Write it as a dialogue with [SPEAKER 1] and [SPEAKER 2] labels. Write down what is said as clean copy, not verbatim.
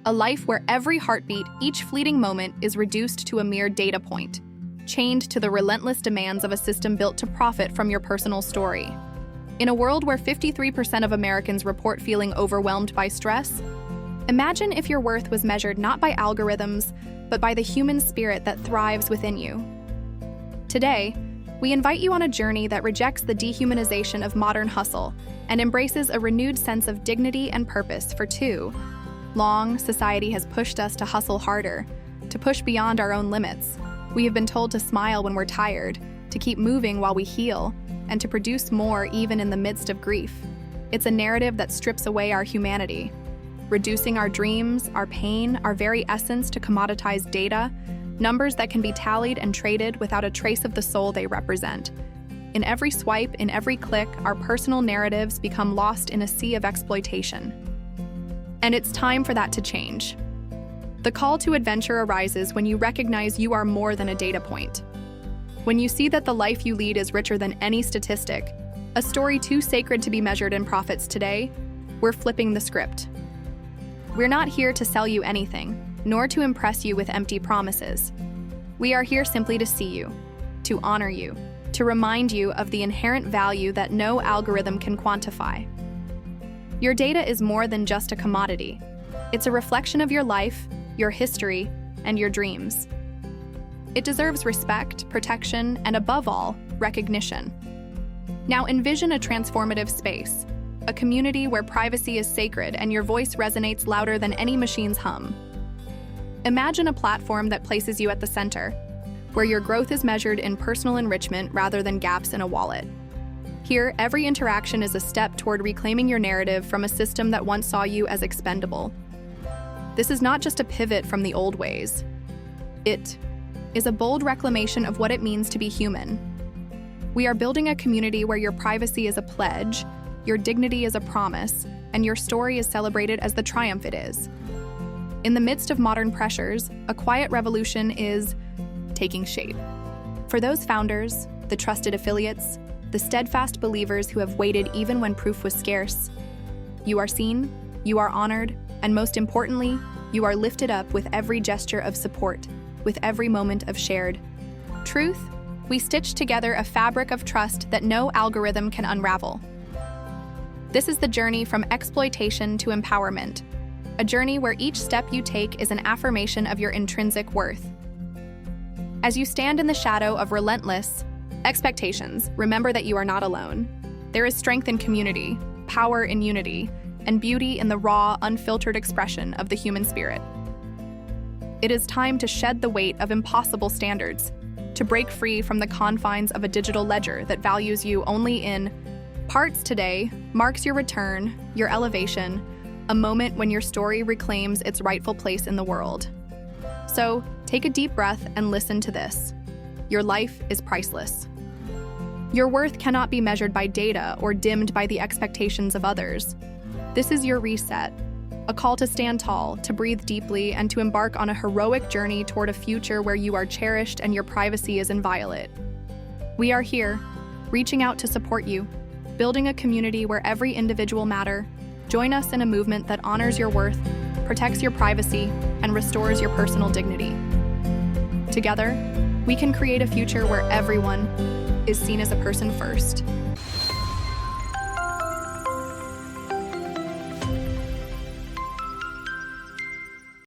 [SPEAKER 1] A life where every heartbeat, each fleeting moment, is reduced to a mere data point, chained to the relentless demands of a system built to profit from your personal story. In a world where 53% of Americans report feeling overwhelmed by stress, imagine if your worth was measured not by algorithms, but by the human spirit that thrives within you. Today, we invite you on a journey that rejects the dehumanization of modern hustle and embraces a renewed sense of dignity and purpose. For too long, society has pushed us to hustle harder, to push beyond our own limits. We have been told to smile when we're tired, to keep moving while we heal, and to produce more even in the midst of grief. It's a narrative that strips away our humanity, reducing our dreams, our pain, our very essence to commoditized data, numbers that can be tallied and traded without a trace of the soul they represent. In every swipe, in every click, our personal narratives become lost in a sea of exploitation. And it's time for that to change. The call to adventure arises when you recognize you are more than a data point. When you see that the life you lead is richer than any statistic, a story too sacred to be measured in profits today, we're flipping the script. We're not here to sell you anything, nor to impress you with empty promises. We are here simply to see you, to honor you, to remind you of the inherent value that no algorithm can quantify. Your data is more than just a commodity. It's a reflection of your life, your history, and your dreams. It deserves respect, protection, and above all, recognition. Now envision a transformative space, a community where privacy is sacred and your voice resonates louder than any machine's hum. Imagine a platform that places you at the center, where your growth is measured in personal enrichment rather than gaps in a wallet. Here, every interaction is a step toward reclaiming your narrative from a system that once saw you as expendable. This is not just a pivot from the old ways. It is a bold reclamation of what it means to be human. We are building a community where your privacy is a pledge, your dignity is a promise, and your story is celebrated as the triumph it is. In the midst of modern pressures, a quiet revolution is taking shape. For those founders, the trusted affiliates, the steadfast believers who have waited even when proof was scarce, you are seen, you are honored, and most importantly, you are lifted up with every gesture of support, with every moment of shared truth. We stitch together a fabric of trust that no algorithm can unravel. This is the journey from exploitation to empowerment, a journey where each step you take is an affirmation of your intrinsic worth. As you stand in the shadow of relentless expectations, remember that you are not alone. There is strength in community, power in unity, and beauty in the raw, unfiltered expression of the human spirit. It is time to shed the weight of impossible standards, to break free from the confines of a digital ledger that values you only in parts. Today marks your return, your elevation, a moment when your story reclaims its rightful place in the world. So, take a deep breath and listen to this. Your life is priceless. Your worth cannot be measured by data or dimmed by the expectations of others. This is your reset, a call to stand tall, to breathe deeply, and to embark on a heroic journey toward a future where you are cherished and your privacy is inviolate. We are here, reaching out to support you, building a community where every individual matters. Join us in a movement that honors your worth, protects your privacy, and restores your personal dignity. Together, we can create a future where everyone is seen as a person first.